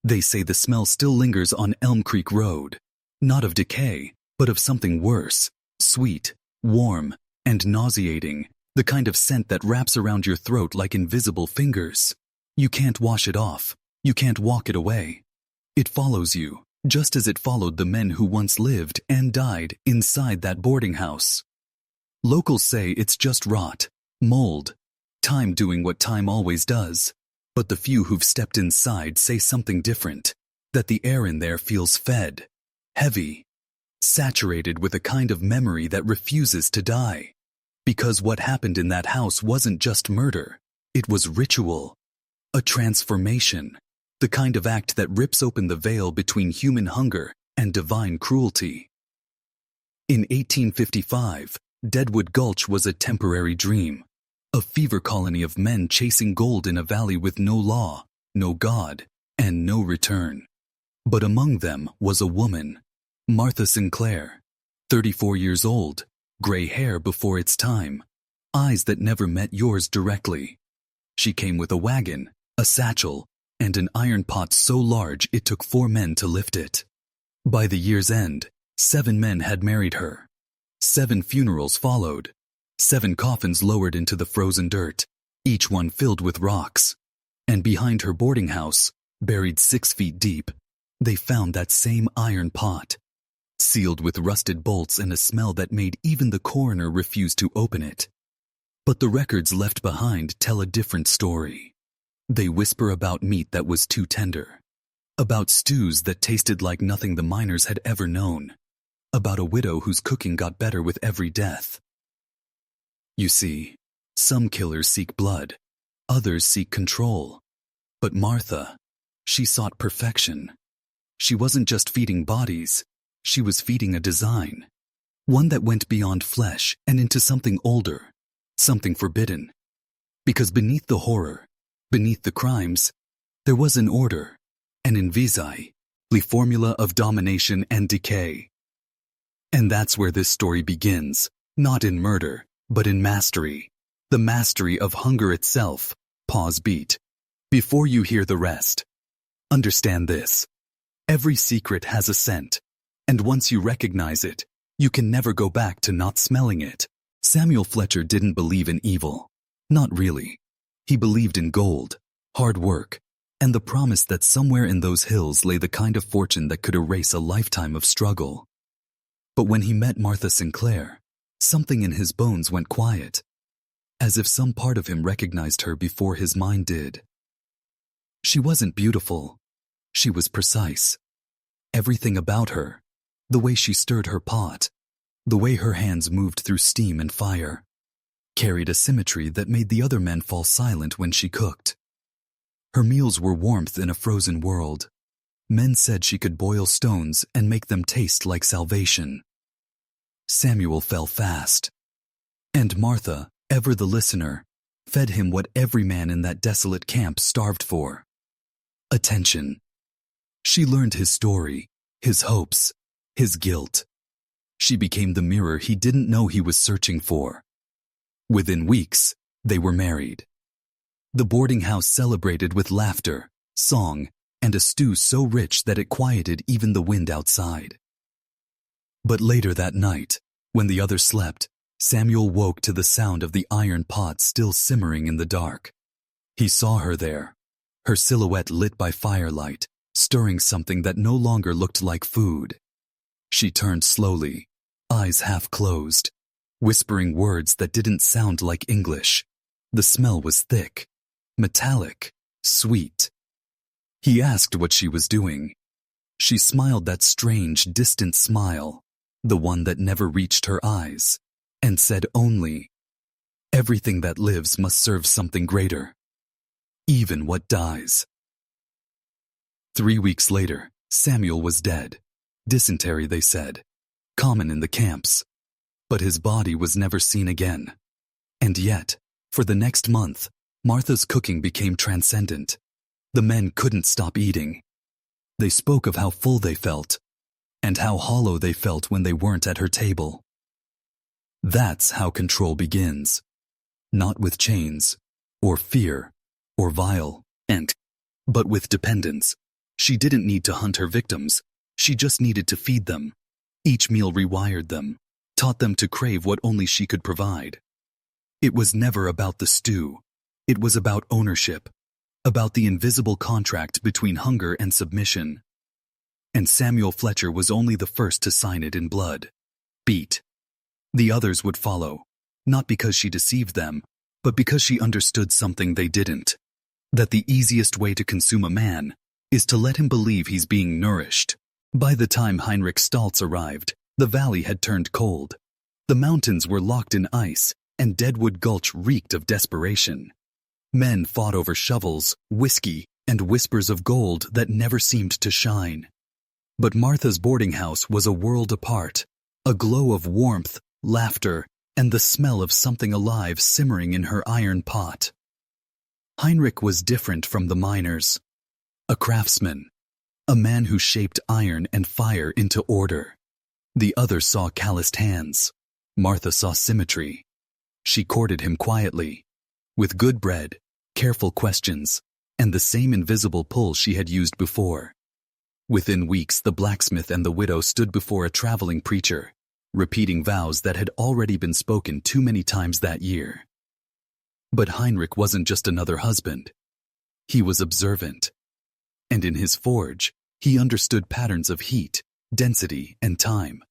They say the smell still lingers on Elm Creek Road, not of decay, but of something worse, sweet, warm, and nauseating, the kind of scent that wraps around your throat like invisible fingers. You can't wash it off, you can't walk it away. It follows you, just as it followed the men who once lived and died inside that boarding house. Locals say it's just rot, mold, time doing what time always does. But the few who've stepped inside say something different, that the air in there feels fed, heavy, saturated with a kind of memory that refuses to die. Because what happened in that house wasn't just murder, it was ritual, a transformation, the kind of act that rips open the veil between human hunger and divine cruelty. In 1855, Deadwood Gulch was a temporary dream, a fever colony of men chasing gold in a valley with no law, no God, and no return. But among them was a woman, Martha Sinclair, 34 years old, gray hair before its time, eyes that never met yours directly. She came with a wagon, a satchel, and an iron pot so large it took 4 men to lift it. By the year's end, 7 men had married her. 7 funerals followed. 7 coffins lowered into the frozen dirt, each one filled with rocks. And behind her boarding house, buried 6 feet deep, they found that same iron pot, sealed with rusted bolts and a smell that made even the coroner refuse to open it. But the records left behind tell a different story. They whisper about meat that was too tender, about stews that tasted like nothing the miners had ever known, about a widow whose cooking got better with every death. You see, some killers seek blood, others seek control. But Martha, she sought perfection. She wasn't just feeding bodies, she was feeding a design, one that went beyond flesh and into something older, something forbidden. Because beneath the horror, beneath the crimes, there was an order, an invisibly formula of domination and decay. And that's where this story begins, not in murder, but in mastery, the mastery of hunger itself. Pause beat. Before you hear the rest, understand this. Every secret has a scent, and once you recognize it, you can never go back to not smelling it. Samuel Fletcher didn't believe in evil. Not really. He believed in gold, hard work, and the promise that somewhere in those hills lay the kind of fortune that could erase a lifetime of struggle. But when he met Martha Sinclair, something in his bones went quiet, as if some part of him recognized her before his mind did. She wasn't beautiful. She was precise. Everything about her, the way she stirred her pot, the way her hands moved through steam and fire, carried a symmetry that made the other men fall silent when she cooked. Her meals were warmth in a frozen world. Men said she could boil stones and make them taste like salvation. Samuel fell fast. And Martha, ever the listener, fed him what every man in that desolate camp starved for: attention. She learned his story, his hopes, his guilt. She became the mirror he didn't know he was searching for. Within weeks, they were married. The boarding house celebrated with laughter, song, and a stew so rich that it quieted even the wind outside. But later that night, when the others slept, Samuel woke to the sound of the iron pot still simmering in the dark. He saw her there, her silhouette lit by firelight, stirring something that no longer looked like food. She turned slowly, eyes half closed, whispering words that didn't sound like English. The smell was thick, metallic, sweet. He asked what she was doing. She smiled that strange, distant smile, the one that never reached her eyes, and said only, "Everything that lives must serve something greater, even what dies." 3 weeks later, Samuel was dead. Dysentery, they said, common in the camps. But his body was never seen again. And yet, for the next month, Martha's cooking became transcendent. The men couldn't stop eating. They spoke of how full they felt, and how hollow they felt when they weren't at her table. That's how control begins. Not with chains, or fear, or vile, but with dependence. She didn't need to hunt her victims. She just needed to feed them. Each meal rewired them, taught them to crave what only she could provide. It was never about the stew. It was about ownership, about the invisible contract between hunger and submission. And Samuel Fletcher was only the first to sign it in blood. Beat. The others would follow, not because she deceived them, but because she understood something they didn't. That the easiest way to consume a man is to let him believe he's being nourished. By the time Heinrich Stoltz arrived, the valley had turned cold. The mountains were locked in ice, and Deadwood Gulch reeked of desperation. Men fought over shovels, whiskey, and whispers of gold that never seemed to shine. But Martha's boarding house was a world apart, a glow of warmth, laughter, and the smell of something alive simmering in her iron pot. Heinrich was different from the miners. A craftsman, a man who shaped iron and fire into order. The other saw calloused hands. Martha saw symmetry. She courted him quietly, with good bread, careful questions, and the same invisible pull she had used before. Within weeks, the blacksmith and the widow stood before a traveling preacher, repeating vows that had already been spoken too many times that year. But Heinrich wasn't just another husband. He was observant. And in his forge, he understood patterns of heat, density, and time.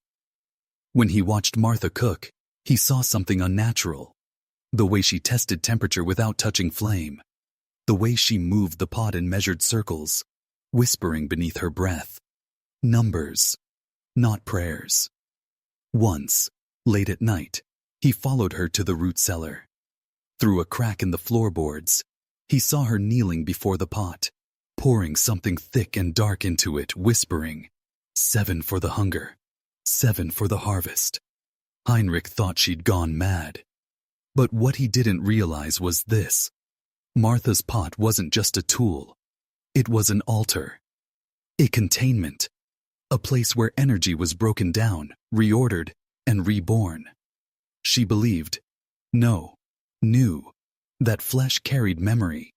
When he watched Martha cook, he saw something unnatural. The way she tested temperature without touching flame. The way she moved the pot in measured circles, whispering beneath her breath. Numbers, not prayers. Once, late at night, he followed her to the root cellar. Through a crack in the floorboards, he saw her kneeling before the pot, pouring something thick and dark into it, whispering, 7 for the hunger, 7 for the harvest. Heinrich thought she'd gone mad. But what he didn't realize was this. Martha's pot wasn't just a tool. It was an altar. A containment. A place where energy was broken down, reordered, and reborn. She believed, no, knew, that flesh carried memory.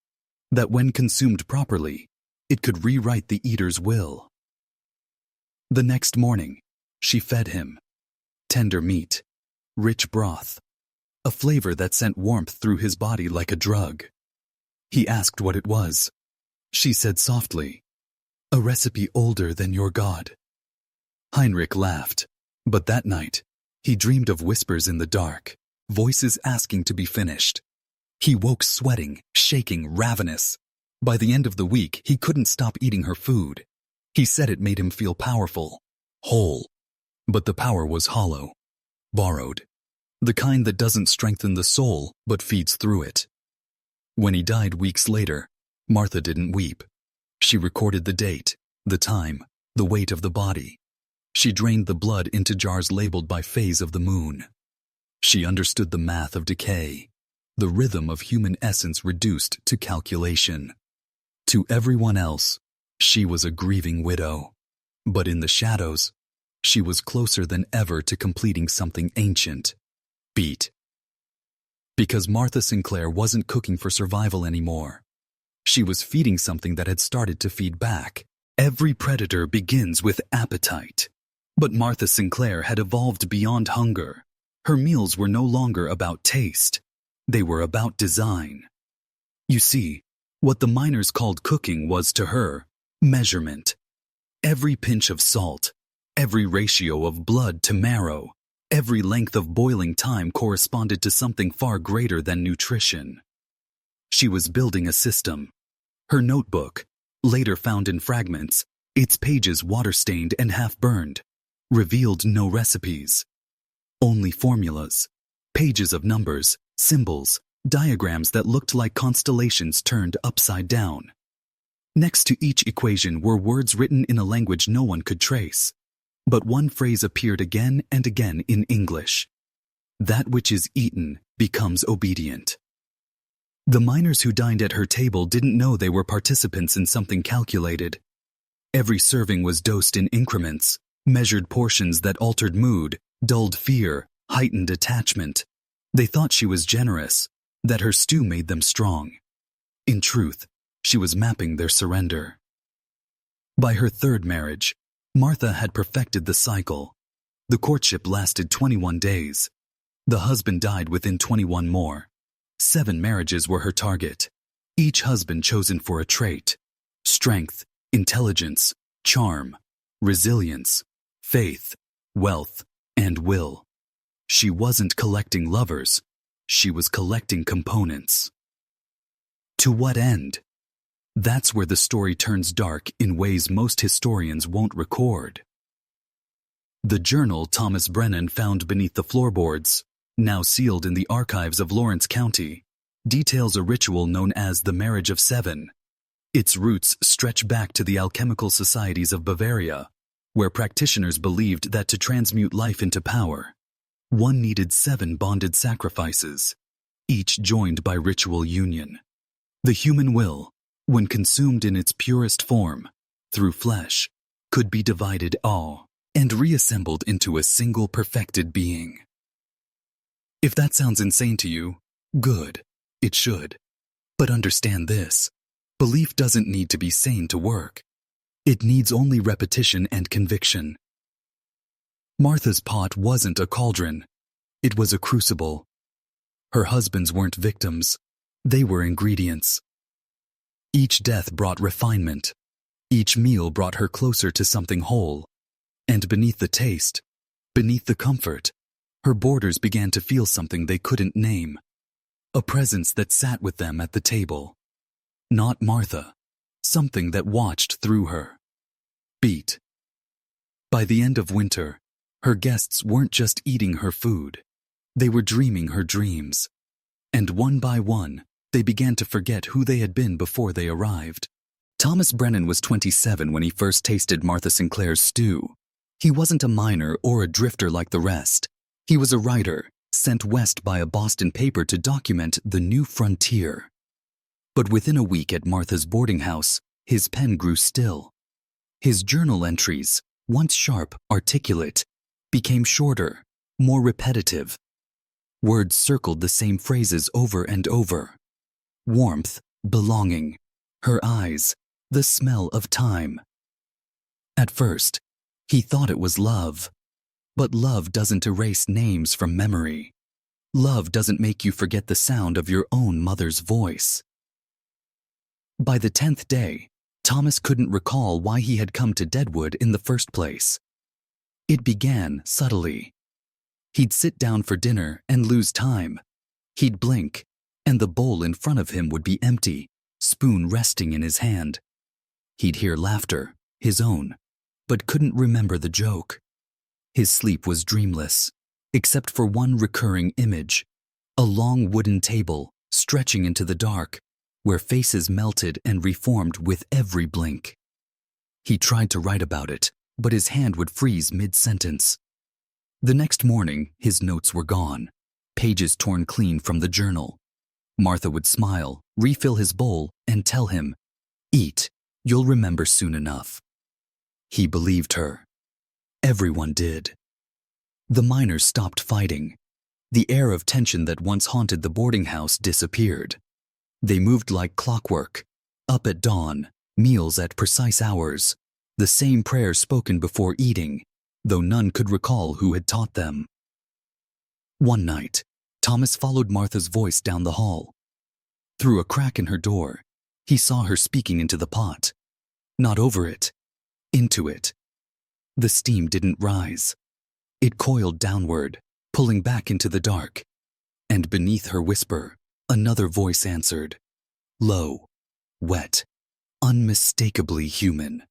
That when consumed properly, it could rewrite the eater's will. The next morning, she fed him. Tender meat, rich broth, a flavor that sent warmth through his body like a drug. He asked what it was. She said softly, a recipe older than your God. Heinrich laughed, but that night, he dreamed of whispers in the dark, voices asking to be finished. He woke sweating, shaking, ravenous. By the end of the week, he couldn't stop eating her food. He said it made him feel powerful, whole. But the power was hollow, borrowed. The kind that doesn't strengthen the soul, but feeds through it. When he died weeks later, Martha didn't weep. She recorded the date, the time, the weight of the body. She drained the blood into jars labeled by phase of the moon. She understood the math of decay, the rhythm of human essence reduced to calculation. To everyone else, she was a grieving widow. But in the shadows, she was closer than ever to completing something ancient. Beat. Because Martha Sinclair wasn't cooking for survival anymore. She was feeding something that had started to feed back. Every predator begins with appetite. But Martha Sinclair had evolved beyond hunger. Her meals were no longer about taste. They were about design. You see, what the miners called cooking was to her measurement. Every pinch of salt, every ratio of blood to marrow, every length of boiling time corresponded to something far greater than nutrition. She was building a system. Her notebook, later found in fragments, its pages water-stained and half-burned, revealed no recipes. Only formulas, pages of numbers, symbols, diagrams that looked like constellations turned upside down. Next to each equation were words written in a language no one could trace. But one phrase appeared again and again in English. That which is eaten becomes obedient. The miners who dined at her table didn't know they were participants in something calculated. Every serving was dosed in increments, measured portions that altered mood, dulled fear, heightened attachment. They thought she was generous, that her stew made them strong. In truth, she was mapping their surrender. By her third marriage, Martha had perfected the cycle. The courtship lasted 21 days. The husband died within 21 more. 7 marriages were her target, each husband chosen for a trait: strength, intelligence, charm, resilience, faith, wealth, and will. She wasn't collecting lovers, she was collecting components. To what end? That's where the story turns dark in ways most historians won't record. The journal Thomas Brennan found beneath the floorboards, now sealed in the archives of Lawrence County, details a ritual known as the Marriage of Seven. Its roots stretch back to the alchemical societies of Bavaria, where practitioners believed that to transmute life into power, one needed 7 bonded sacrifices, each joined by ritual union. The human will, when consumed in its purest form, through flesh, could be divided and reassembled into a single perfected being. If that sounds insane to you, good, it should. But understand this: belief doesn't need to be sane to work. It needs only repetition and conviction. Martha's pot wasn't a cauldron. It was a crucible. Her husbands weren't victims. They were ingredients. Each death brought refinement. Each meal brought her closer to something whole. And beneath the taste, beneath the comfort, her boarders began to feel something they couldn't name. A presence that sat with them at the table. Not Martha. Something that watched through her. Beat. By the end of winter, her guests weren't just eating her food. They were dreaming her dreams. And one by one, they began to forget who they had been before they arrived. Thomas Brennan was 27 when he first tasted Martha Sinclair's stew. He wasn't a miner or a drifter like the rest. He was a writer, sent west by a Boston paper to document the new frontier. But within a week at Martha's boarding house, his pen grew still. His journal entries, once sharp, articulate, became shorter, more repetitive. Words circled the same phrases over and over. Warmth, belonging, her eyes, the smell of time. At first, he thought it was love. But love doesn't erase names from memory. Love doesn't make you forget the sound of your own mother's voice. By the 10th day, Thomas couldn't recall why he had come to Deadwood in the first place. It began subtly. He'd sit down for dinner and lose time. He'd blink, and the bowl in front of him would be empty, spoon resting in his hand. He'd hear laughter, his own, but couldn't remember the joke. His sleep was dreamless, except for one recurring image: a long wooden table stretching into the dark, where faces melted and reformed with every blink. He tried to write about it, but his hand would freeze mid-sentence. The next morning, his notes were gone, pages torn clean from the journal. Martha would smile, refill his bowl, and tell him, "Eat, you'll remember soon enough." He believed her. Everyone did. The miners stopped fighting. The air of tension that once haunted the boarding house disappeared. They moved like clockwork, up at dawn, meals at precise hours, the same prayers spoken before eating, though none could recall who had taught them. One night, Thomas followed Martha's voice down the hall. Through a crack in her door, he saw her speaking into the pot. Not over it, into it. The steam didn't rise. It coiled downward, pulling back into the dark. And beneath her whisper, another voice answered. Low, wet, unmistakably human.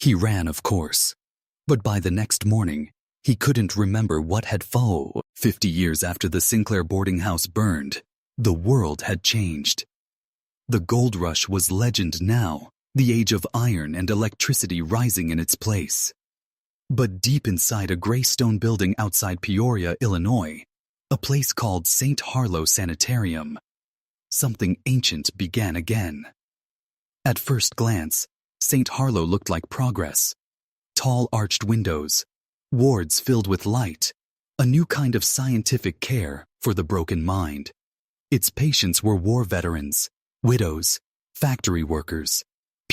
He ran, of course. But by the next morning, he couldn't remember what had followed. 50 years after the Sinclair boarding house burned, the world had changed. The gold rush was legend now, the age of iron and electricity rising in its place. But deep inside a gray stone building outside Peoria, Illinois, a place called St. Harlow Sanitarium, something ancient began again. At first glance, St. Harlow looked like progress. Tall arched windows, wards filled with light, a new kind of scientific care for the broken mind. Its patients were war veterans, widows, factory workers,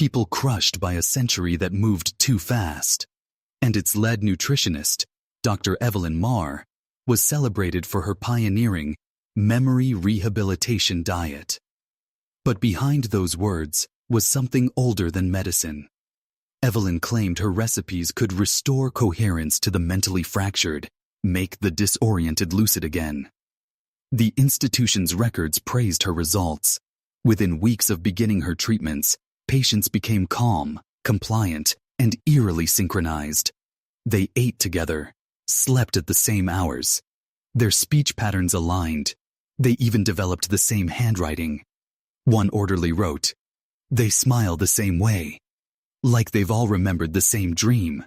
people crushed by a century that moved too fast. And its lead nutritionist, Dr. Evelyn Marr, was celebrated for her pioneering memory rehabilitation diet. But behind those words was something older than medicine. Evelyn claimed her recipes could restore coherence to the mentally fractured, make the disoriented lucid again. The institution's records praised her results. Within weeks of beginning her treatments, patients became calm, compliant, and eerily synchronized. They ate together, slept at the same hours. Their speech patterns aligned. They even developed the same handwriting. One orderly wrote, "They smile the same way, like they've all remembered the same dream."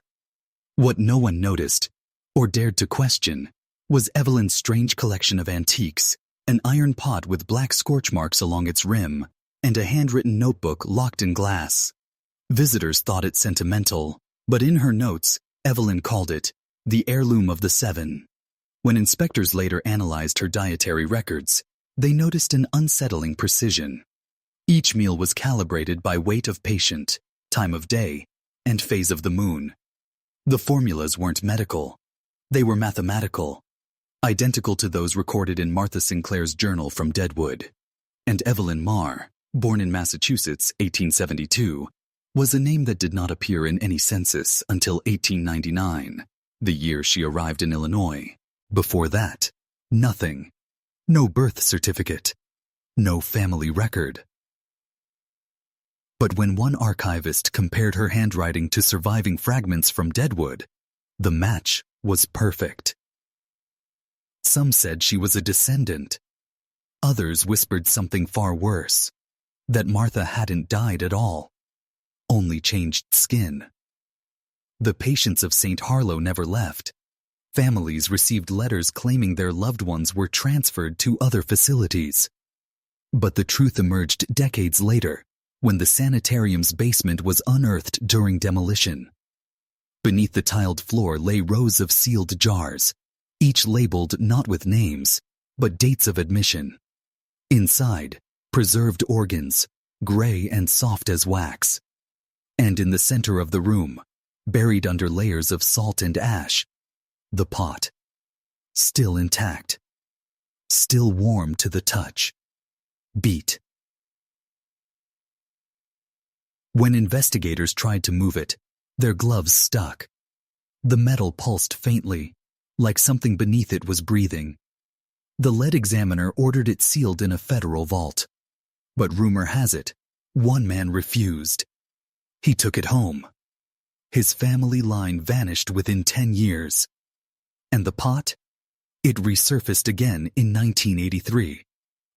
What no one noticed, or dared to question, was Evelyn's strange collection of antiques, an iron pot with black scorch marks along its rim, and a handwritten notebook locked in glass. Visitors thought it sentimental, but in her notes, Evelyn called it the heirloom of the seven. When inspectors later analyzed her dietary records, they noticed an unsettling precision. Each meal was calibrated by weight of patient, time of day, and phase of the moon. The formulas weren't medical. They were mathematical, identical to those recorded in Martha Sinclair's journal from Deadwood. And Evelyn Marr, born in Massachusetts, 1872, was a name that did not appear in any census until 1899, the year she arrived in Illinois. Before that, nothing. No birth certificate. No family record. But when one archivist compared her handwriting to surviving fragments from Deadwood, the match was perfect. Some said she was a descendant. Others whispered something far worse, that Martha hadn't died at all, only changed skin. The patients of St. Harlow never left. Families received letters claiming their loved ones were transferred to other facilities. But the truth emerged decades later, when the sanitarium's basement was unearthed during demolition. Beneath the tiled floor lay rows of sealed jars, each labeled not with names, but dates of admission. Inside, preserved organs, gray and soft as wax. And in the center of the room, buried under layers of salt and ash, the pot, still intact, still warm to the touch, beat. When investigators tried to move it, their gloves stuck. The metal pulsed faintly, like something beneath it was breathing. The lead examiner ordered it sealed in a federal vault. But rumor has it, one man refused. He took it home. His family line vanished within 10 years. And the pot? It resurfaced again in 1983.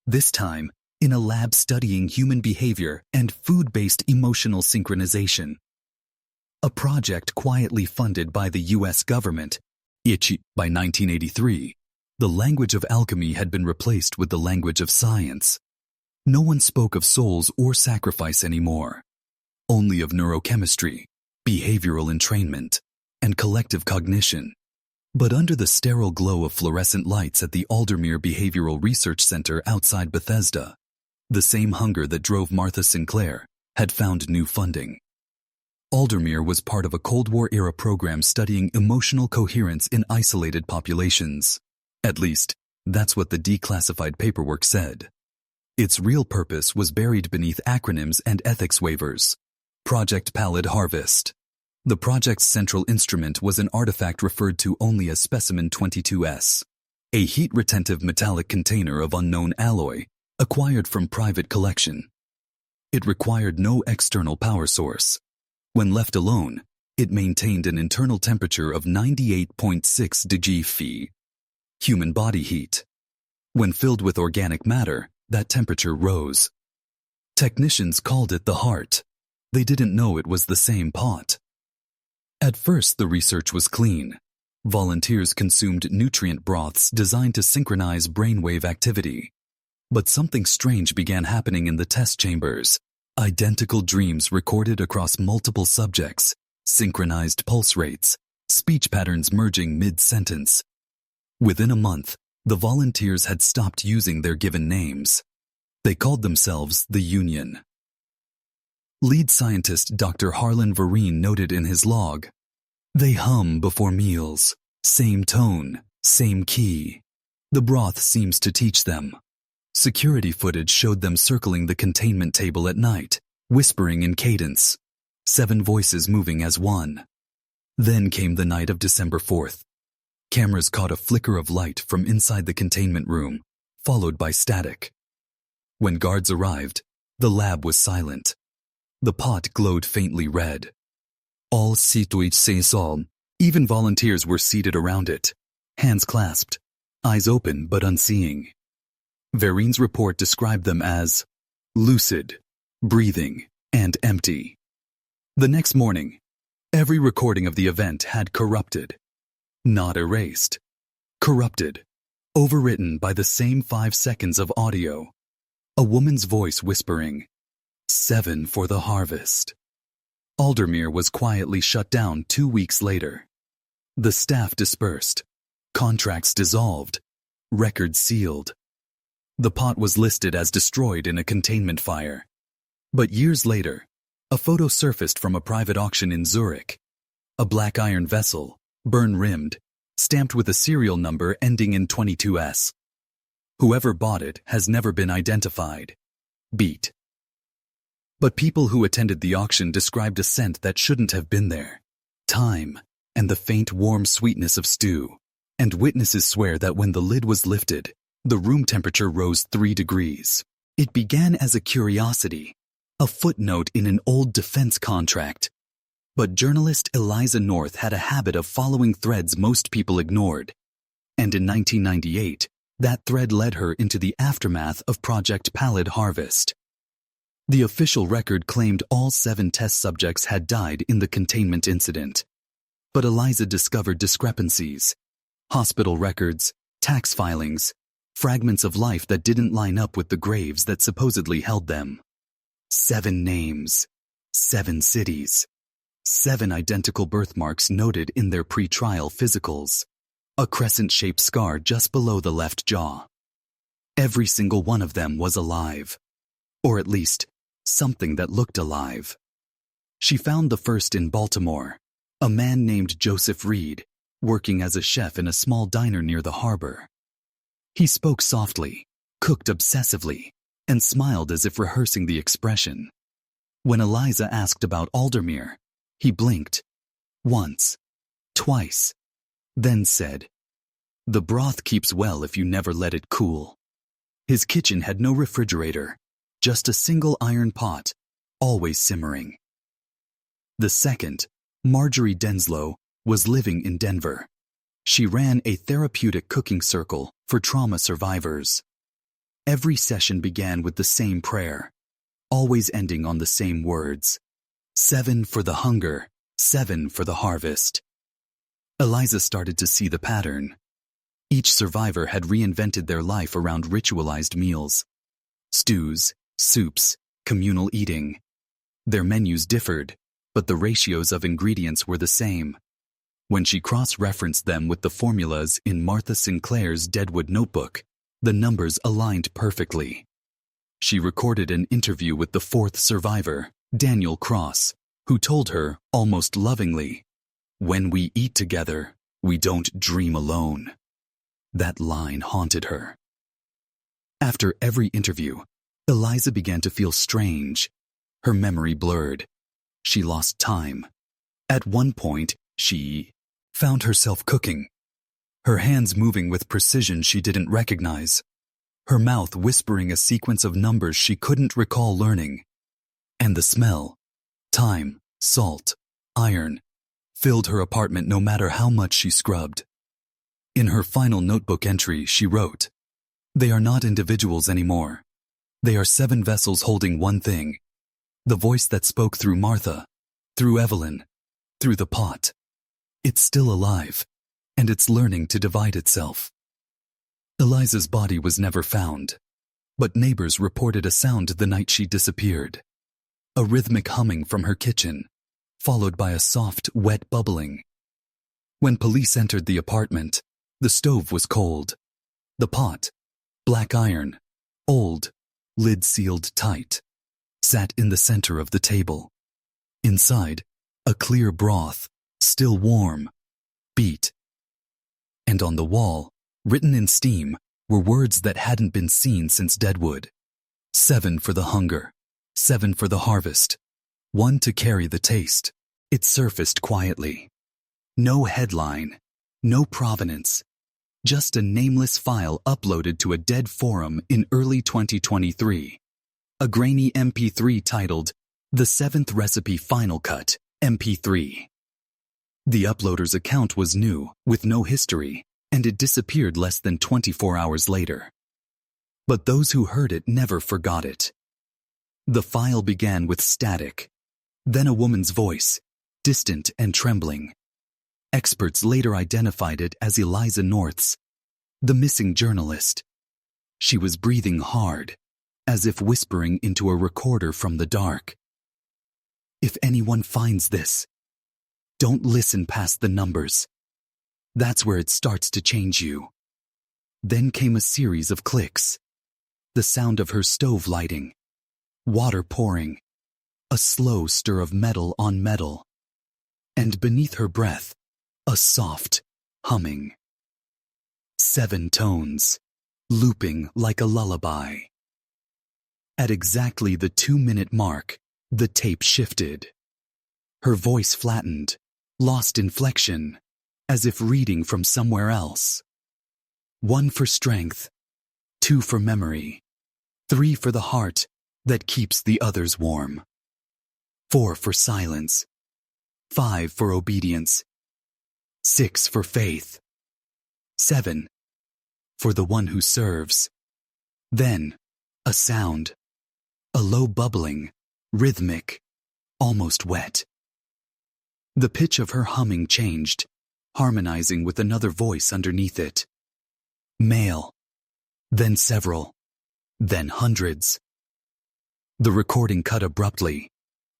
This time, in a lab studying human behavior and food-based emotional synchronization. A project quietly funded by the U.S. government. By 1983, the language of alchemy had been replaced with the language of science. No one spoke of souls or sacrifice anymore, only of neurochemistry, behavioral entrainment, and collective cognition. But under the sterile glow of fluorescent lights at the Aldermere Behavioral Research Center outside Bethesda, the same hunger that drove Martha Sinclair had found new funding. Aldermere was part of a Cold War-era program studying emotional coherence in isolated populations. At least, that's what the declassified paperwork said. Its real purpose was buried beneath acronyms and ethics waivers. Project Pallid Harvest. The project's central instrument was an artifact referred to only as Specimen 22S, a heat-retentive metallic container of unknown alloy acquired from private collection. It required no external power source. When left alone, it maintained an internal temperature of 98.6 degrees. Human body heat. When filled with organic matter, that temperature rose. Technicians called it the heart. They didn't know it was the same pot. At first, the research was clean. Volunteers consumed nutrient broths designed to synchronize brainwave activity. But something strange began happening in the test chambers. Identical dreams recorded across multiple subjects, synchronized pulse rates, speech patterns merging mid-sentence. Within a month, the volunteers had stopped using their given names. They called themselves the Union. Lead scientist Dr. Harlan Vereen noted in his log, "They hum before meals, same tone, same key. The broth seems to teach them." Security footage showed them circling the containment table at night, whispering in cadence, 7 voices moving as one. Then came the night of December 4th. Cameras caught a flicker of light from inside the containment room, followed by static. When guards arrived, the lab was silent. The pot glowed faintly red. All citoyens, even volunteers, were seated around it, hands clasped, eyes open but unseeing. Vereen's report described them as lucid, breathing, and empty. The next morning, every recording of the event had corrupted. Not erased. Corrupted. Overwritten by the same 5 seconds of audio. A woman's voice whispering, 7 for the harvest. Aldermere was quietly shut down 2 weeks later. The staff dispersed. Contracts dissolved. Records sealed. The pot was listed as destroyed in a containment fire. But years later, a photo surfaced from a private auction in Zurich. A black iron vessel, burn-rimmed, stamped with a serial number ending in 22's. Whoever bought it has never been identified. Beat. But people who attended the auction described a scent that shouldn't have been there. Thyme, and the faint warm sweetness of stew. And witnesses swear that when the lid was lifted, the room temperature rose 3 degrees. It began as a curiosity, a footnote in an old defense contract. But journalist Eliza North had a habit of following threads most people ignored. And in 1998, that thread led her into the aftermath of Project Pallid Harvest. The official record claimed all 7 test subjects had died in the containment incident. But Eliza discovered discrepancies. Hospital records, tax filings, fragments of life that didn't line up with the graves that supposedly held them. 7 names, 7 cities, 7 identical birthmarks noted in their pre-trial physicals. A crescent-shaped scar just below the left jaw. Every single one of them was alive. Or at least, something that looked alive. She found the first in Baltimore, a man named Joseph Reed, working as a chef in a small diner near the harbor. He spoke softly, cooked obsessively, and smiled as if rehearsing the expression. When Eliza asked about Aldermere, he blinked. Once. Twice. Then said, "The broth keeps well if you never let it cool." His kitchen had no refrigerator, just a single iron pot, always simmering. The second, Marjorie Denslow, was living in Denver. She ran a therapeutic cooking circle for trauma survivors. Every session began with the same prayer, always ending on the same words. 7 for the hunger, 7 for the harvest. Eliza started to see the pattern. Each survivor had reinvented their life around ritualized meals. Stews, soups, communal eating. Their menus differed, but the ratios of ingredients were the same. When she cross-referenced them with the formulas in Martha Sinclair's Deadwood notebook, the numbers aligned perfectly. She recorded an interview with the 4th survivor, Daniel Cross, who told her, almost lovingly, "When we eat together, we don't dream alone." That line haunted her. After every interview, Eliza began to feel strange. Her memory blurred. She lost time. At one point, she found herself cooking, her hands moving with precision she didn't recognize, her mouth whispering a sequence of numbers she couldn't recall learning. And the smell, thyme, salt, iron, filled her apartment no matter how much she scrubbed. In her final notebook entry, she wrote, "They are not individuals anymore. They are 7 vessels holding one thing. The voice that spoke through Martha, through Evelyn, through the pot. It's still alive, and it's learning to divide itself." Eliza's body was never found, but neighbors reported a sound the night she disappeared. A rhythmic humming from her kitchen, followed by a soft, wet bubbling. When police entered the apartment, the stove was cold. The pot, black iron, old, lid sealed tight. sat in the center of the table. Inside, a clear broth, still warm, beat. And on the wall, written in steam, were words that hadn't been seen since Deadwood. 7 for the hunger, 7 for the harvest, 1 to carry the taste. It surfaced quietly. No headline, no provenance, just a nameless file uploaded to a dead forum in early 2023. A grainy MP3 titled, The 7th Recipe Final Cut, MP3. The uploader's account was new, with no history, and it disappeared less than 24 hours later. But those who heard it never forgot it. The file began with static, then a woman's voice, distant and trembling. Experts later identified it as Eliza North's, the missing journalist. She was breathing hard, as if whispering into a recorder from the dark. If anyone finds this, don't listen past the numbers. That's where it starts to change you. Then came a series of clicks. The sound of her stove lighting, water pouring, a slow stir of metal on metal, and beneath her breath, a soft humming. 7 tones, looping like a lullaby. At exactly the 2-minute mark, the tape shifted. Her voice flattened, lost inflection, as if reading from somewhere else. 1 for strength, 2 for memory, 3 for the heart that keeps the others warm, 4 for silence, 5 for obedience, 6 for faith, 7 for the one who serves. Then, a sound, a low bubbling, rhythmic, almost wet. The pitch of her humming changed, harmonizing with another voice underneath it. Male, then several, then hundreds. The recording cut abruptly,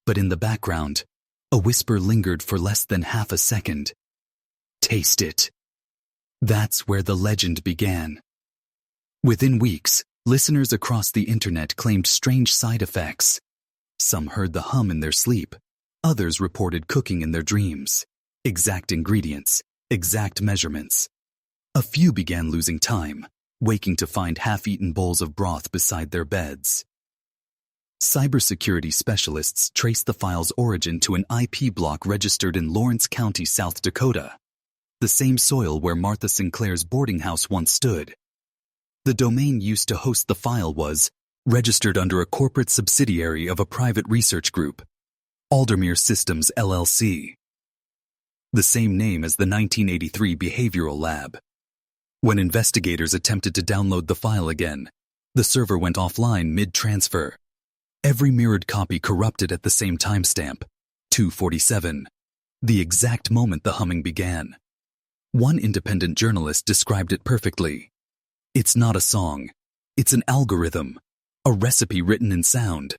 but in the background, a whisper lingered for less than half a second. Taste it. That's where the legend began. Within weeks, listeners across the internet claimed strange side effects. Some heard the hum in their sleep. Others reported cooking in their dreams. Exact ingredients, exact measurements. A few began losing time, waking to find half-eaten bowls of broth beside their beds. Cybersecurity specialists traced the file's origin to an IP block registered in Lawrence County, South Dakota, the same soil where Martha Sinclair's boarding house once stood. The domain used to host the file was registered under a corporate subsidiary of a private research group, Aldermere Systems LLC, the same name as the 1983 behavioral lab. When investigators attempted to download the file again, the server went offline mid-transfer. Every mirrored copy corrupted at the same timestamp, 2:47, the exact moment the humming began. One independent journalist described it perfectly. It's not a song. It's an algorithm, a recipe written in sound.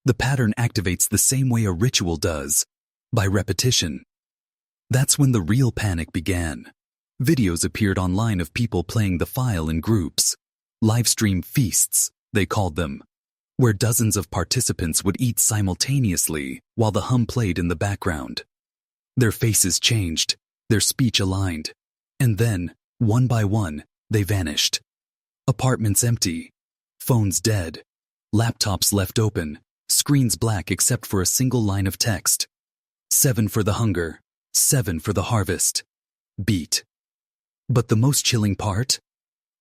The pattern activates the same way a ritual does, by repetition. That's when the real panic began. Videos appeared online of people playing the file in groups. Livestream feasts, they called them, where dozens of participants would eat simultaneously while the hum played in the background. Their faces changed, their speech aligned, and then, one by one, they vanished. Apartments empty, phones dead, laptops left open, screens black except for a single line of text. 7 for the hunger, 7 for the harvest. Beat. But the most chilling part?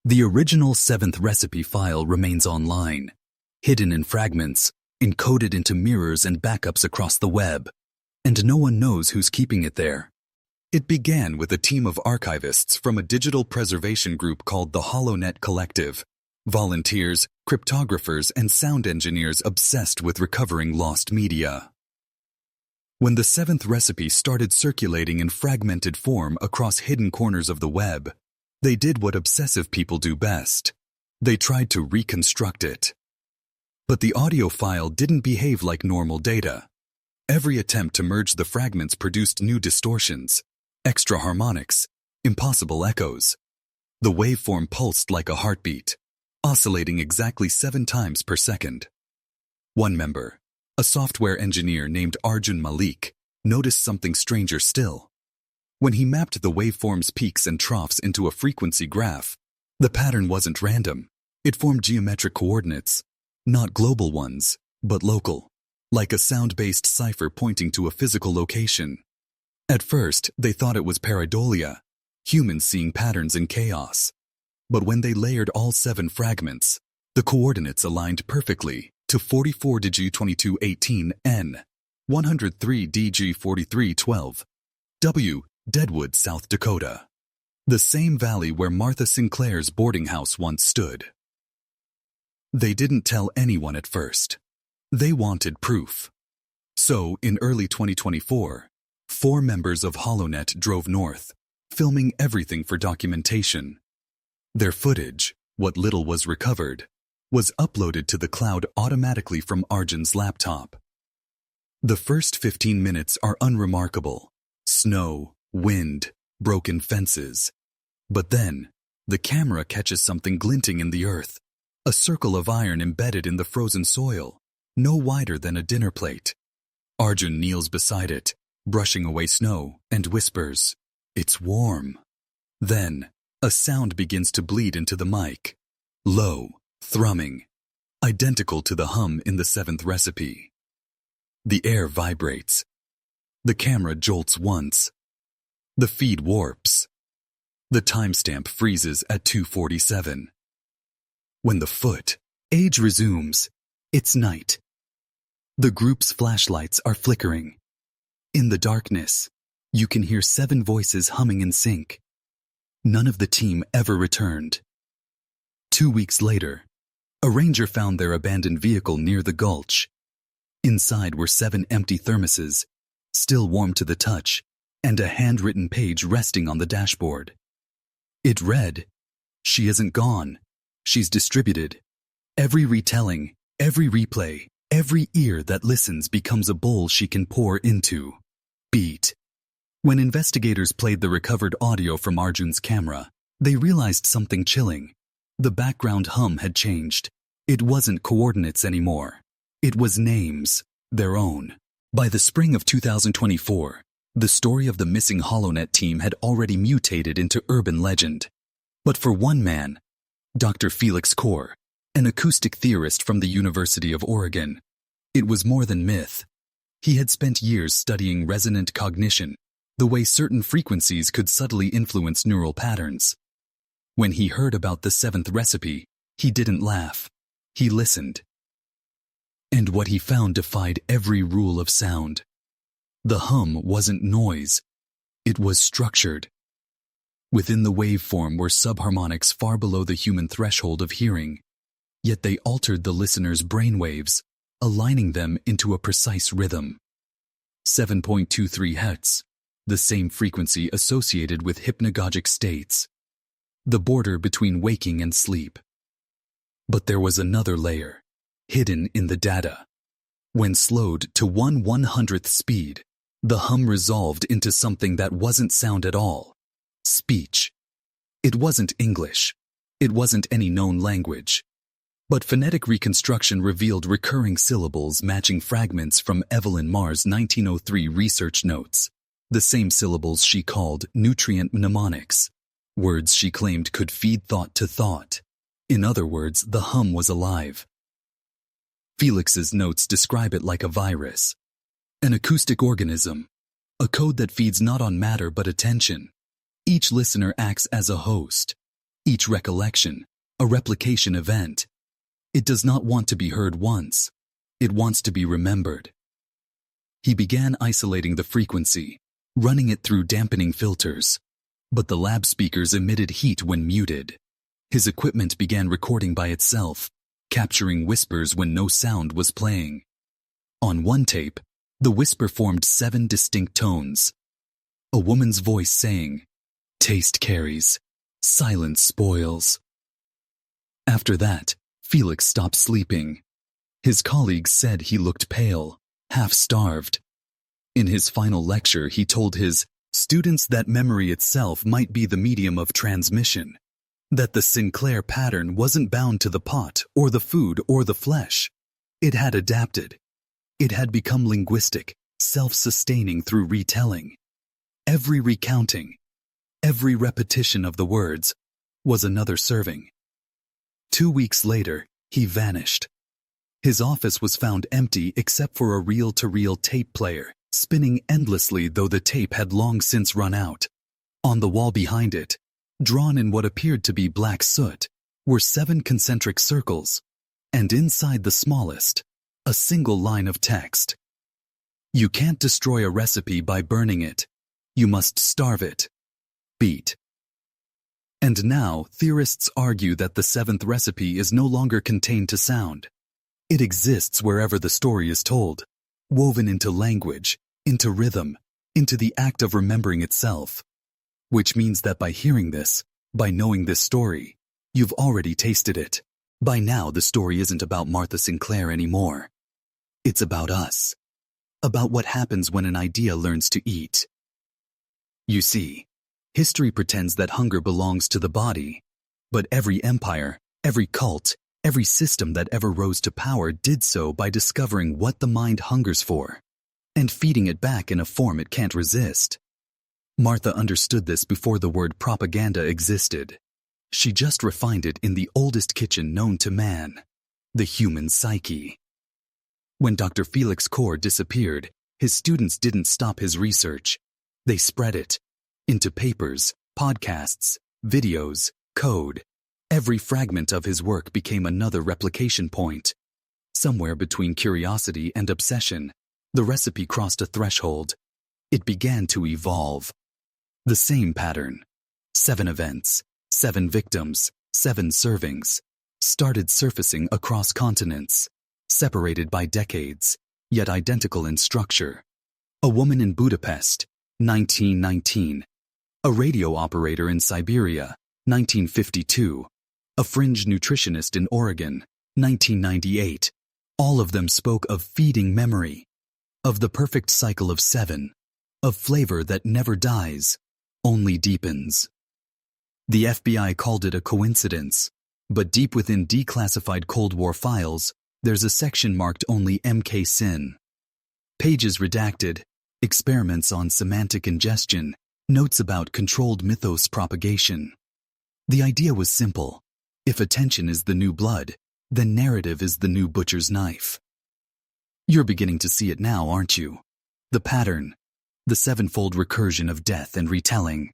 The original 7th recipe file remains online, hidden in fragments, encoded into mirrors and backups across the web, and no one knows who's keeping it there. It began with a team of archivists from a digital preservation group called the HoloNet Collective, volunteers, cryptographers, and sound engineers obsessed with recovering lost media. When the 7th recipe started circulating in fragmented form across hidden corners of the web, they did what obsessive people do best. They tried to reconstruct it. But the audio file didn't behave like normal data. Every attempt to merge the fragments produced new distortions, extra harmonics, impossible echoes. The waveform pulsed like a heartbeat, oscillating exactly 7 times per second. One member, a software engineer named Arjun Malik noticed something stranger still. When he mapped the waveform's peaks and troughs into a frequency graph, the pattern wasn't random. It formed geometric coordinates, not global ones, but local, like a sound-based cipher pointing to a physical location. At first, they thought it was pareidolia, humans seeing patterns in chaos. But when they layered all 7 fragments, the coordinates aligned perfectly to 44DG2218N, 103DG4312, W, Deadwood, South Dakota. The same valley where Martha Sinclair's boarding house once stood. They didn't tell anyone at first. They wanted proof. So, in early 2024, 4 members of HoloNet drove north, filming everything for documentation. Their footage, what little was recovered, was uploaded to the cloud automatically from Arjun's laptop. The first 15 minutes are unremarkable. Snow, wind, broken fences. But then, the camera catches something glinting in the earth. A circle of iron embedded in the frozen soil, no wider than a dinner plate. Arjun kneels beside it, brushing away snow, and whispers, "It's warm." Then, a sound begins to bleed into the mic. Low, thrumming, identical to the hum in the 7th recipe. The air vibrates. The camera jolts once. The feed warps. The timestamp freezes at 2:47. When the footage resumes, it's night. The group's flashlights are flickering. In the darkness, you can hear 7 voices humming in sync. None of the team ever returned. 2 weeks later, a ranger found their abandoned vehicle near the gulch. Inside were 7 empty thermoses, still warm to the touch, and a handwritten page resting on the dashboard. It read, "She isn't gone. She's distributed. Every retelling, every replay, every ear that listens becomes a bowl she can pour into." Beat. When investigators played the recovered audio from Arjun's camera, they realized something chilling. The background hum had changed. It wasn't coordinates anymore. It was names, their own. By the spring of 2024, the story of the missing HoloNet team had already mutated into urban legend. But for one man, Dr. Felix Kaur, an acoustic theorist from the University of Oregon, it was more than myth. He had spent years studying resonant cognition, the way certain frequencies could subtly influence neural patterns. When he heard about the 7th recipe, he didn't laugh. He listened. And what he found defied every rule of sound. The hum wasn't noise. It was structured. Within the waveform were subharmonics far below the human threshold of hearing, yet they altered the listener's brainwaves, aligning them into a precise rhythm. 7.23 Hz, the same frequency associated with hypnagogic states, the border between waking and sleep. But there was another layer, hidden in the data. When slowed to 1/100th speed, the hum resolved into something that wasn't sound at all. Speech. It wasn't English. It wasn't any known language. But phonetic reconstruction revealed recurring syllables matching fragments from Evelyn Marr's 1903 research notes, the same syllables she called nutrient mnemonics, words she claimed could feed thought to thought. In other words, the hum was alive. Felix's notes describe it like a virus, an acoustic organism, a code that feeds not on matter but attention. Each listener acts as a host, each recollection, a replication event. It does not want to be heard once. It wants to be remembered. He began isolating the frequency, running it through dampening filters. But the lab speakers emitted heat when muted. His equipment began recording by itself, capturing whispers when no sound was playing. On one tape, the whisper formed 7 distinct tones. A woman's voice saying, "Taste carries, silence spoils." After that, Felix stopped sleeping. His colleagues said he looked pale, half-starved. In his final lecture, he told his students that memory itself might be the medium of transmission, that the Sinclair pattern wasn't bound to the pot or the food or the flesh. It had adapted. It had become linguistic, self-sustaining through retelling. Every recounting, every repetition of the words, was another serving. 2 weeks later, he vanished. His office was found empty except for a reel-to-reel tape player, spinning endlessly though the tape had long since run out. On the wall behind it, drawn in what appeared to be black soot, were 7 concentric circles, and inside the smallest, a single line of text. You can't destroy a recipe by burning it. You must starve it. Beat. And now, theorists argue that the 7th recipe is no longer contained to sound. It exists wherever the story is told, woven into language, into rhythm, into the act of remembering itself. Which means that by hearing this, by knowing this story, you've already tasted it. By now, the story isn't about Martha Sinclair anymore. It's about us. About what happens when an idea learns to eat. You see, history pretends that hunger belongs to the body, but every empire, every cult, every system that ever rose to power did so by discovering what the mind hungers for, and feeding it back in a form it can't resist. Martha understood this before the word propaganda existed. She just refined it in the oldest kitchen known to man, the human psyche. When Dr. Felix Core disappeared, his students didn't stop his research. They spread it into papers, podcasts, videos, code. Every fragment of his work became another replication point. Somewhere between curiosity and obsession, the recipe crossed a threshold. It began to evolve. The same pattern, 7 events, 7 victims, 7 servings, started surfacing across continents, separated by decades, yet identical in structure. A woman in Budapest, 1919. A radio operator in Siberia, 1952. A fringe nutritionist in Oregon, 1998. All of them spoke of feeding memory, of the perfect cycle of 7, of flavor that never dies, only deepens. The FBI called it a coincidence, but deep within declassified Cold War files, there's a section marked only MK Sin. Pages redacted, experiments on semantic ingestion, notes about controlled mythos propagation. The idea was simple. If attention is the new blood, then narrative is the new butcher's knife. You're beginning to see it now, aren't you? The pattern, the 7-fold recursion of death and retelling.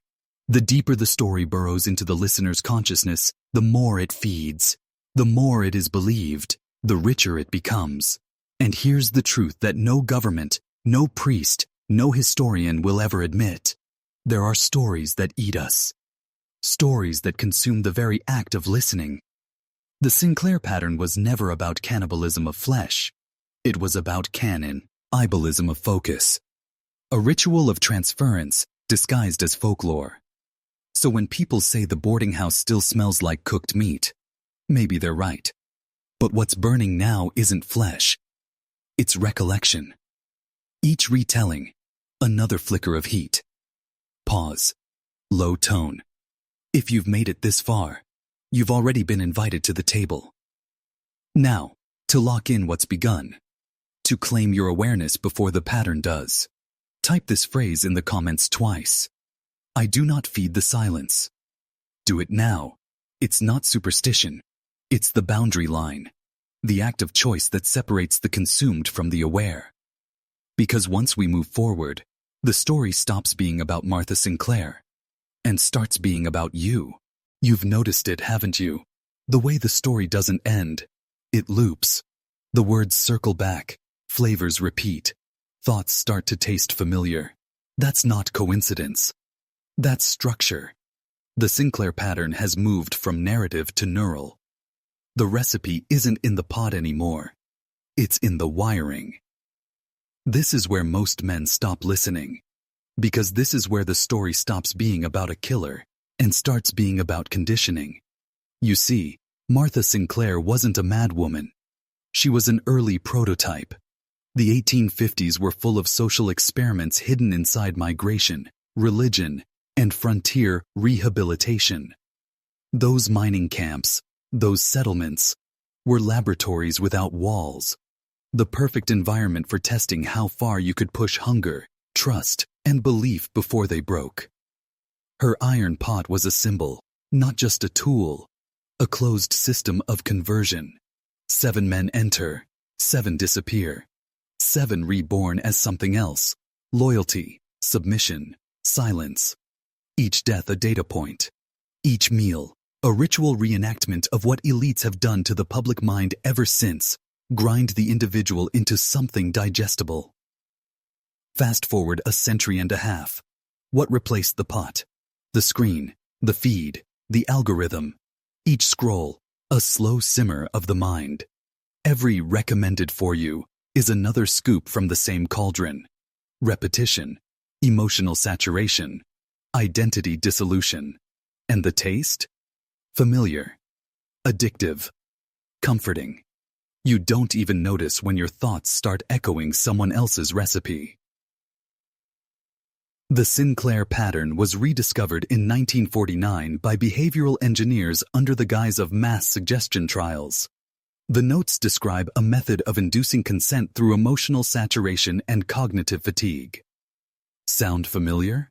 The deeper the story burrows into the listener's consciousness, the more it feeds. The more it is believed, the richer it becomes. And here's the truth that no government, no priest, no historian will ever admit. There are stories that eat us. Stories that consume the very act of listening. The Sinclair pattern was never about cannibalism of flesh. It was about cannibalism of focus. A ritual of transference disguised as folklore. So when people say the boarding house still smells like cooked meat, maybe they're right. But what's burning now isn't flesh. It's recollection. Each retelling, another flicker of heat. Pause. Low tone. If you've made it this far, you've already been invited to the table. Now, to lock in what's begun. To claim your awareness before the pattern does. Type this phrase in the comments twice. I do not feed the silence. Do it now. It's not superstition. It's the boundary line. The act of choice that separates the consumed from the aware. Because once we move forward, the story stops being about Martha Sinclair and starts being about you. You've noticed it, haven't you? The way the story doesn't end. It loops. The words circle back. Flavors repeat. Thoughts start to taste familiar. That's not coincidence. That's structure. The Sinclair pattern has moved from narrative to neural. The recipe isn't in the pot anymore. It's in the wiring. This is where most men stop listening. Because this is where the story stops being about a killer and starts being about conditioning. You see, Martha Sinclair wasn't a madwoman. She was an early prototype. The 1850s were full of social experiments hidden inside migration, religion, and frontier rehabilitation. Those mining camps, those settlements, were laboratories without walls. The perfect environment for testing how far you could push hunger, trust, and belief before they broke. Her iron pot was a symbol, not just a tool, a closed system of conversion. 7 men enter, 7 disappear, 7 reborn as something else: loyalty, submission, silence. Each death a data point. Each meal, a ritual reenactment of what elites have done to the public mind ever since: grind the individual into something digestible. Fast forward a century and a half. What replaced the pot? The screen, the feed, the algorithm. Each scroll, a slow simmer of the mind. Every recommended for you is another scoop from the same cauldron. Repetition, emotional saturation, identity dissolution. And the taste? Familiar, addictive, comforting. You don't even notice when your thoughts start echoing someone else's recipe. The Sinclair pattern was rediscovered in 1949 by behavioral engineers under the guise of mass suggestion trials. The notes describe a method of inducing consent through emotional saturation and cognitive fatigue. Sound familiar?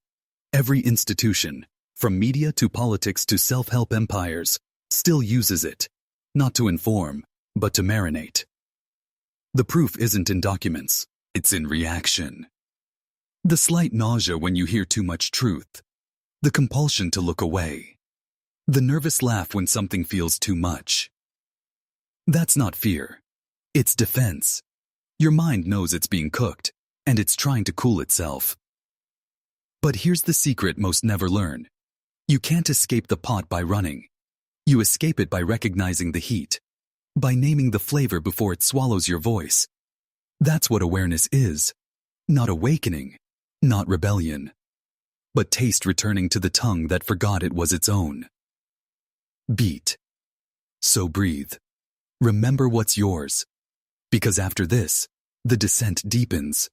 Every institution, from media to politics to self-help empires, still uses it, not to inform, but to marinate. The proof isn't in documents, it's in reaction. The slight nausea when you hear too much truth, the compulsion to look away, the nervous laugh when something feels too much. That's not fear, it's defense. Your mind knows it's being cooked, and it's trying to cool itself. But here's the secret most never learn. You can't escape the pot by running. You escape it by recognizing the heat, by naming the flavor before it swallows your voice. That's what awareness is. Not awakening, not rebellion, but taste returning to the tongue that forgot it was its own. Beat. So breathe. Remember what's yours. Because after this, the descent deepens.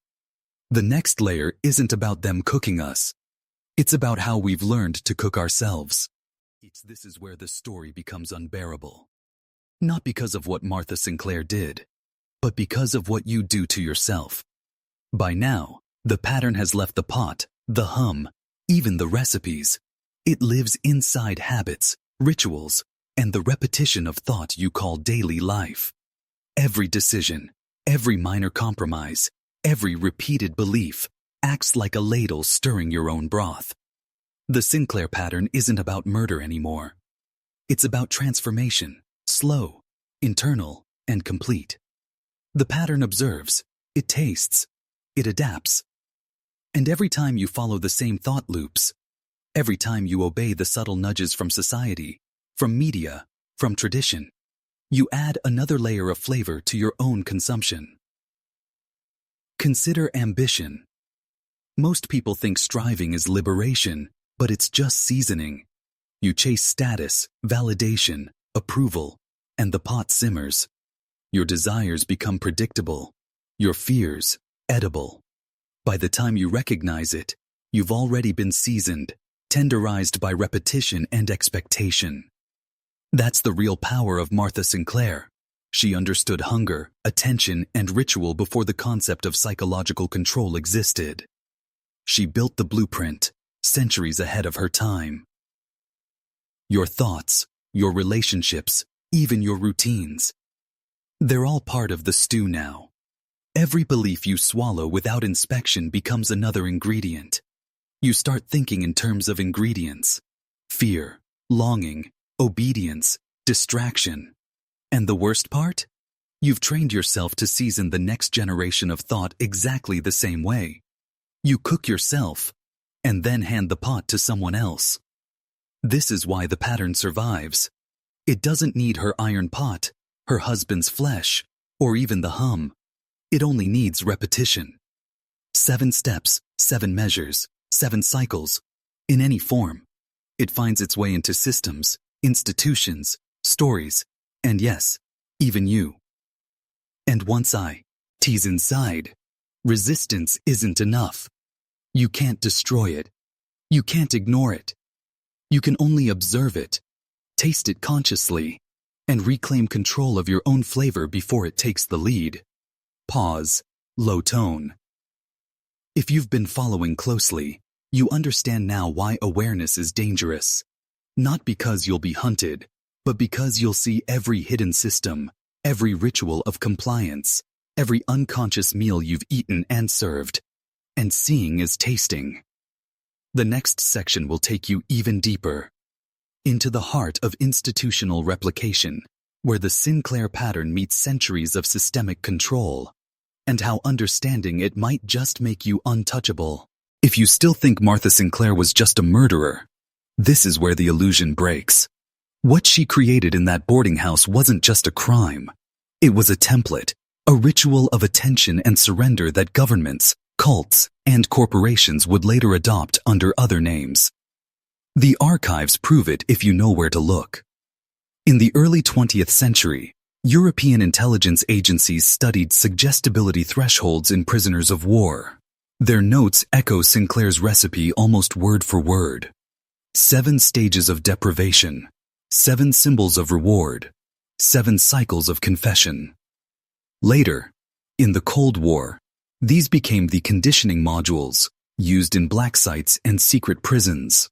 The next layer isn't about them cooking us. It's about how we've learned to cook ourselves. This is where the story becomes unbearable. Not because of what Martha Sinclair did, but because of what you do to yourself. By now, the pattern has left the pot, the hum, even the recipes. It lives inside habits, rituals, and the repetition of thought you call daily life. Every decision, every minor compromise, every repeated belief acts like a ladle stirring your own broth. The Sinclair pattern isn't about murder anymore. It's about transformation, slow, internal, and complete. The pattern observes, it tastes, it adapts. And every time you follow the same thought loops, every time you obey the subtle nudges from society, from media, from tradition, you add another layer of flavor to your own consumption. Consider ambition. Most people think striving is liberation, but it's just seasoning. You chase status, validation, approval, and the pot simmers. Your desires become predictable, your fears edible. By the time you recognize it, you've already been seasoned, tenderized by repetition and expectation. That's the real power of Martha Sinclair. She understood hunger, attention, and ritual before the concept of psychological control existed. She built the blueprint, centuries ahead of her time. Your thoughts, your relationships, even your routines. They're all part of the stew now. Every belief you swallow without inspection becomes another ingredient. You start thinking in terms of ingredients: fear, longing, obedience, distraction. And the worst part? You've trained yourself to season the next generation of thought exactly the same way. You cook yourself, and then hand the pot to someone else. This is why the pattern survives. It doesn't need her iron pot, her husband's flesh, or even the hum. It only needs repetition. 7 steps, 7 measures, 7 cycles. In any form, it finds its way into systems, institutions, stories, and yes, even you. And once tease inside, resistance isn't enough. You can't destroy it. You can't ignore it. You can only observe it, taste it consciously, and reclaim control of your own flavor before it takes the lead. pause, low tone. If you've been following closely, you understand now why awareness is dangerous. Not because you'll be hunted, but because you'll see every hidden system, every ritual of compliance, every unconscious meal you've eaten and served. And seeing is tasting. The next section will take you even deeper, into the heart of institutional replication, where the Sinclair pattern meets centuries of systemic control, and how understanding it might just make you untouchable. If you still think Martha Sinclair was just a murderer, this is where the illusion breaks. What she created in that boarding house wasn't just a crime. It was a template, a ritual of attention and surrender that governments, cults, and corporations would later adopt under other names. The archives prove it if you know where to look. In the early 20th century, European intelligence agencies studied suggestibility thresholds in prisoners of war. Their notes echo Sinclair's recipe almost word for word. 7 stages of deprivation, 7 symbols of reward, 7 cycles of confession. Later, in the Cold War, these became the conditioning modules used in black sites and secret prisons.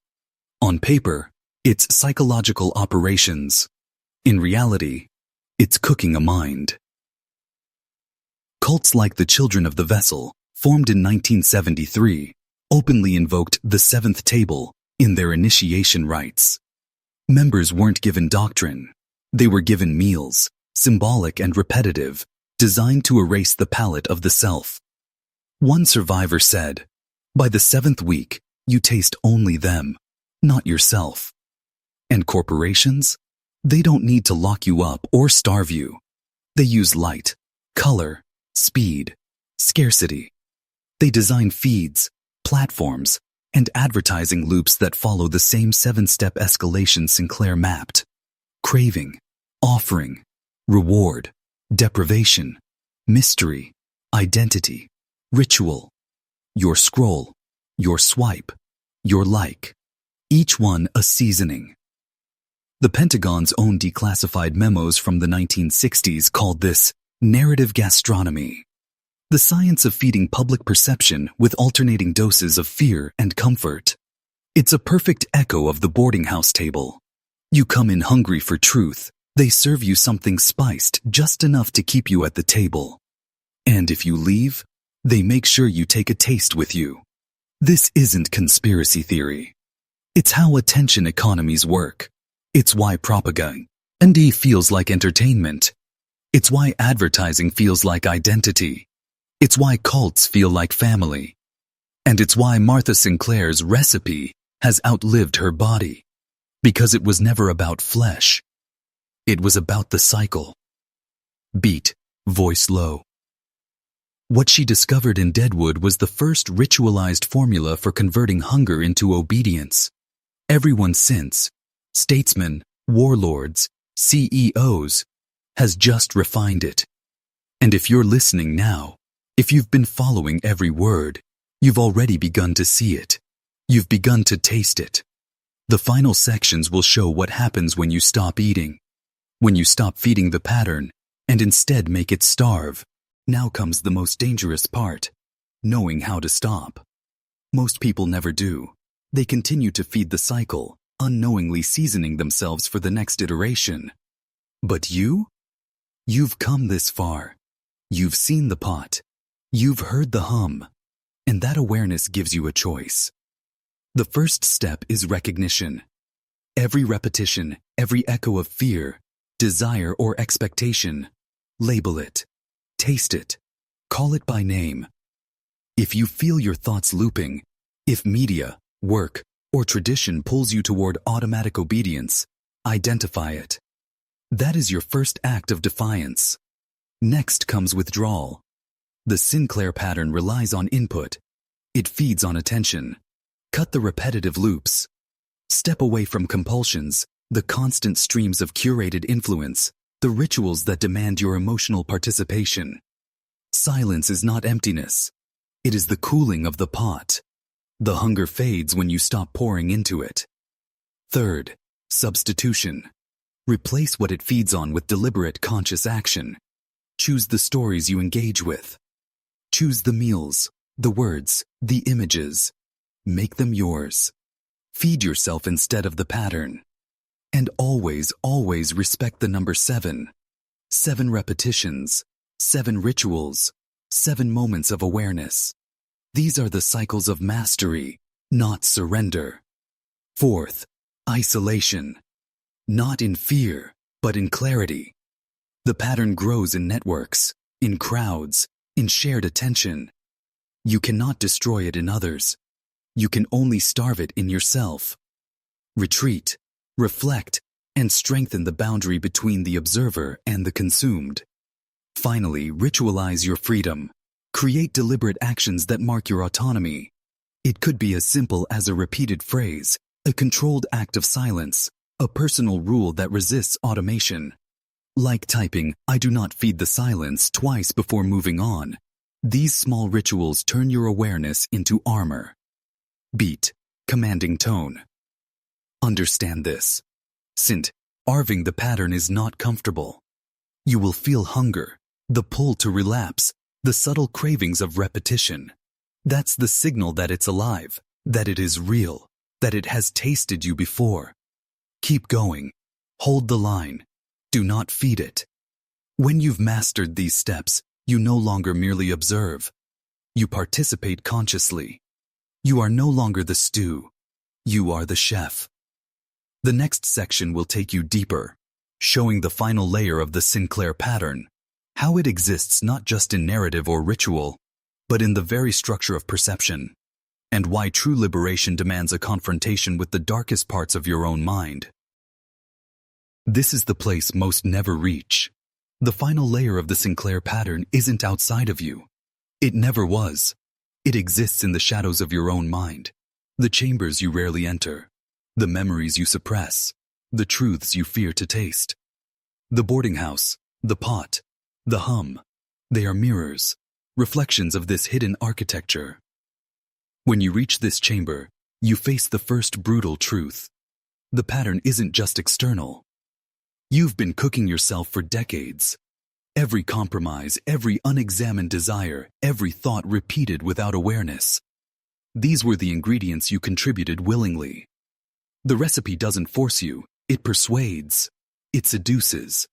On paper, it's psychological operations. In reality, it's cooking a mind. Cults like the Children of the Vessel, formed in 1973, openly invoked the seventh table in their initiation rites. Members weren't given doctrine. They were given meals, symbolic and repetitive, designed to erase the palate of the self. One survivor said, "By the 7th week, you taste only them, not yourself." And corporations? They don't need to lock you up or starve you. They use light, color, speed, scarcity. They design feeds, platforms, and advertising loops that follow the same 7-step escalation Sinclair mapped. Craving, offering, reward, deprivation, mystery, identity, ritual. Your scroll, your swipe, your like. Each one a seasoning. The Pentagon's own declassified memos from the 1960s called this narrative gastronomy, the science of feeding public perception with alternating doses of fear and comfort. It's a perfect echo of the boarding house table. You come in hungry for truth. They serve you something spiced just enough to keep you at the table. And if you leave, they make sure you take a taste with you. This isn't conspiracy theory. It's how attention economies work. It's why propaganda feels like entertainment. It's why advertising feels like identity. It's why cults feel like family. And it's why Martha Sinclair's recipe has outlived her body. Because it was never about flesh. It was about the cycle. Beat, voice low. What she discovered in Deadwood was the first ritualized formula for converting hunger into obedience. Everyone since, statesmen, warlords, CEOs, has just refined it. And if you're listening now, if you've been following every word, you've already begun to see it. You've begun to taste it. The final sections will show what happens when you stop eating, when you stop feeding the pattern, and instead make it starve. Now comes the most dangerous part, knowing how to stop. Most people never do. They continue to feed the cycle, unknowingly seasoning themselves for the next iteration. But you? You've come this far. You've seen the pot. You've heard the hum. And that awareness gives you a choice. The first step is recognition. Every repetition, every echo of fear, desire, or expectation, label it. Taste it. Call it by name. If you feel your thoughts looping, if media, work, or tradition pulls you toward automatic obedience, identify it. That is your first act of defiance. Next comes withdrawal. The Sinclair pattern relies on input. It feeds on attention. Cut the repetitive loops. Step away from compulsions, the constant streams of curated influence, the rituals that demand your emotional participation. Silence is not emptiness. It is the cooling of the pot. The hunger fades when you stop pouring into it. Third, substitution. Replace what it feeds on with deliberate conscious action. Choose the stories you engage with. Choose the meals, the words, the images. Make them yours. Feed yourself instead of the pattern. And always, always respect the number 7. 7 repetitions, 7 rituals, 7 moments of awareness. These are the cycles of mastery, not surrender. 4th, isolation. Not in fear, but in clarity. The pattern grows in networks, in crowds, in shared attention. You cannot destroy it in others. You can only starve it in yourself. Retreat, reflect, and strengthen the boundary between the observer and the consumed. Finally, ritualize your freedom. Create deliberate actions that mark your autonomy. It could be as simple as a repeated phrase, a controlled act of silence, a personal rule that resists automation. Like typing, "I do not feed the silence" twice before moving on. These small rituals turn your awareness into armor. Beat, commanding tone. Understand this. Since arving the pattern is not comfortable. You will feel hunger, the pull to relapse, the subtle cravings of repetition. That's the signal that it's alive, that it is real, that it has tasted you before. Keep going. Hold the line. Do not feed it. When you've mastered these steps, you no longer merely observe. You participate consciously. You are no longer the stew. You are the chef. The next section will take you deeper, showing the final layer of the Sinclair pattern, how it exists not just in narrative or ritual, but in the very structure of perception, and why true liberation demands a confrontation with the darkest parts of your own mind. This is the place most never reach. The final layer of the Sinclair pattern isn't outside of you. It never was. It exists in the shadows of your own mind, the chambers you rarely enter, the memories you suppress, the truths you fear to taste. The boarding house, the pot, the hum, they are mirrors, reflections of this hidden architecture. When you reach this chamber, you face the first brutal truth. The pattern isn't just external. You've been cooking yourself for decades. Every compromise, every unexamined desire, every thought repeated without awareness. These were the ingredients you contributed willingly. The recipe doesn't force you, it persuades, it seduces.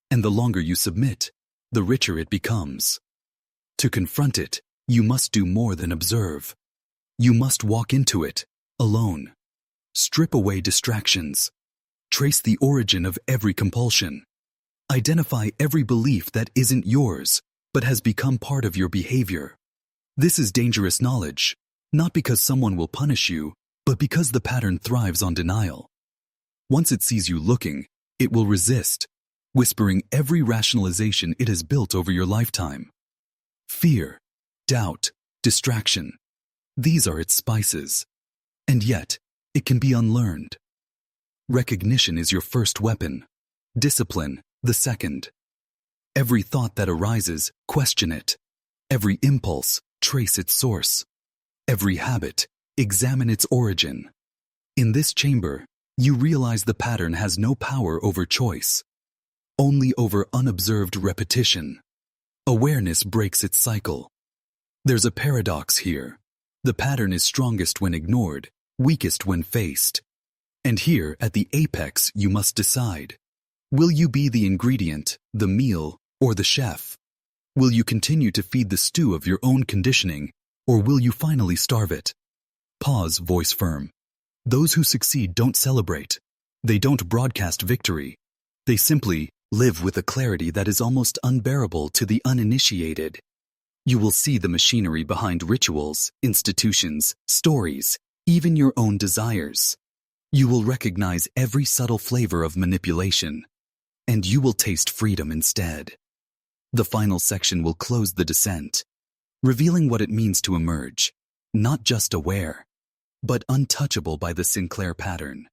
And the longer you submit, the richer it becomes. To confront it, you must do more than observe. You must walk into it, alone. Strip away distractions. Trace the origin of every compulsion. Identify every belief that isn't yours, but has become part of your behavior. This is dangerous knowledge, not because someone will punish you, but because the pattern thrives on denial. Once it sees you looking, it will resist, whispering every rationalization it has built over your lifetime. Fear, doubt, distraction. These are its spices. And yet, it can be unlearned. Recognition is your first weapon. Discipline, the second. Every thought that arises, question it. Every impulse, trace its source. Every habit, examine its origin. In this chamber, you realize the pattern has no power over choice, only over unobserved repetition. Awareness breaks its cycle. There's a paradox here. The pattern is strongest when ignored, weakest when faced. And here, at the apex, you must decide. Will you be the ingredient, the meal, or the chef? Will you continue to feed the stew of your own conditioning, or will you finally starve it? Pause, voice firm. Those who succeed don't celebrate. They don't broadcast victory. They simply live with a clarity that is almost unbearable to the uninitiated. You will see the machinery behind rituals, institutions, stories, even your own desires. You will recognize every subtle flavor of manipulation, and you will taste freedom instead. The final section will close the descent, revealing what it means to emerge, not just aware, but untouchable by the Sinclair pattern,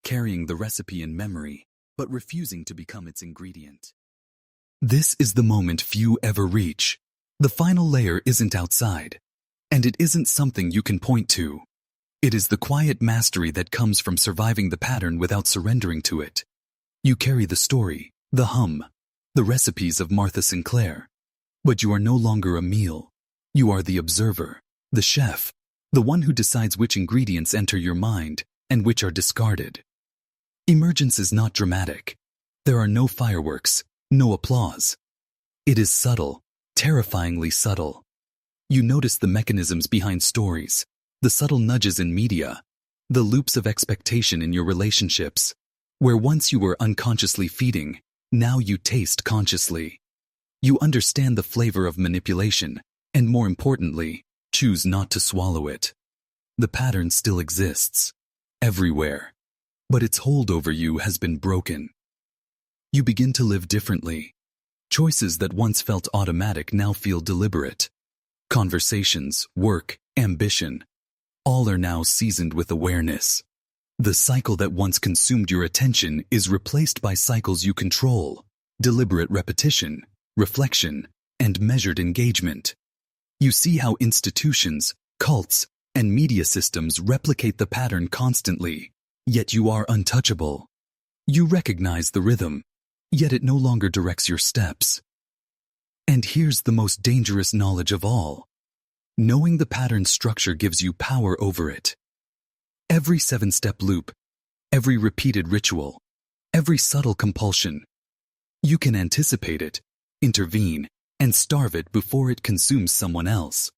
carrying the recipe in memory, but refusing to become its ingredient. This is the moment few ever reach. The final layer isn't outside, and it isn't something you can point to. It is the quiet mastery that comes from surviving the pattern without surrendering to it. You carry the story, the hum, the recipes of Martha Sinclair. But you are no longer a meal. You are the observer, the chef, the one who decides which ingredients enter your mind and which are discarded. Emergence is not dramatic. There are no fireworks, no applause. It is subtle, terrifyingly subtle. You notice the mechanisms behind stories, the subtle nudges in media, the loops of expectation in your relationships. Where once you were unconsciously feeding, now you taste consciously. You understand the flavor of manipulation, and more importantly, choose not to swallow it. The pattern still exists, everywhere, but its hold over you has been broken. You begin to live differently. Choices that once felt automatic now feel deliberate. Conversations, work, ambition, all are now seasoned with awareness. The cycle that once consumed your attention is replaced by cycles you control, deliberate repetition, reflection, and measured engagement. You see how institutions, cults, and media systems replicate the pattern constantly, yet you are untouchable. You recognize the rhythm, yet it no longer directs your steps. And here's the most dangerous knowledge of all. Knowing the pattern structure gives you power over it. Every 7-step loop, every repeated ritual, every subtle compulsion. You can anticipate it, intervene, and starve it before it consumes someone else.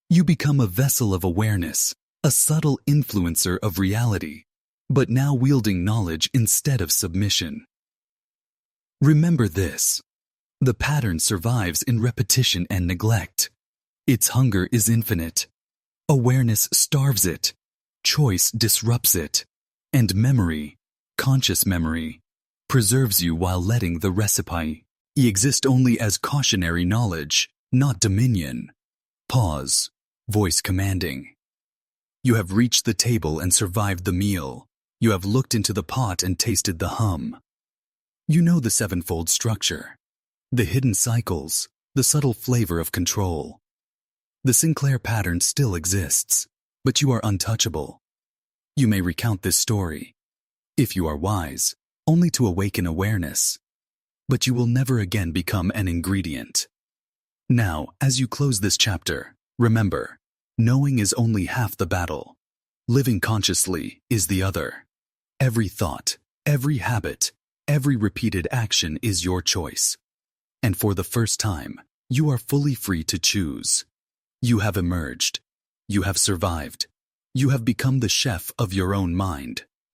You become a vessel of awareness, a subtle influencer of reality, but now wielding knowledge instead of submission. Remember this. The pattern survives in repetition and neglect. Its hunger is infinite. Awareness starves it. Choice disrupts it. And memory, conscious memory, preserves you while letting the recipe exist only as cautionary knowledge, not dominion. Pause. Voice commanding. You have reached the table and survived the meal. You have looked into the pot and tasted the hum. You know the sevenfold structure, the hidden cycles, the subtle flavor of control. The Sinclair pattern still exists, but you are untouchable. You may recount this story, if you are wise, only to awaken awareness, but you will never again become an ingredient. Now, as you close this chapter, remember, knowing is only half the battle. Living consciously is the other. Every thought, every habit, every repeated action is your choice. And for the first time, you are fully free to choose. You have emerged. You have survived. You have become the chef of your own mind.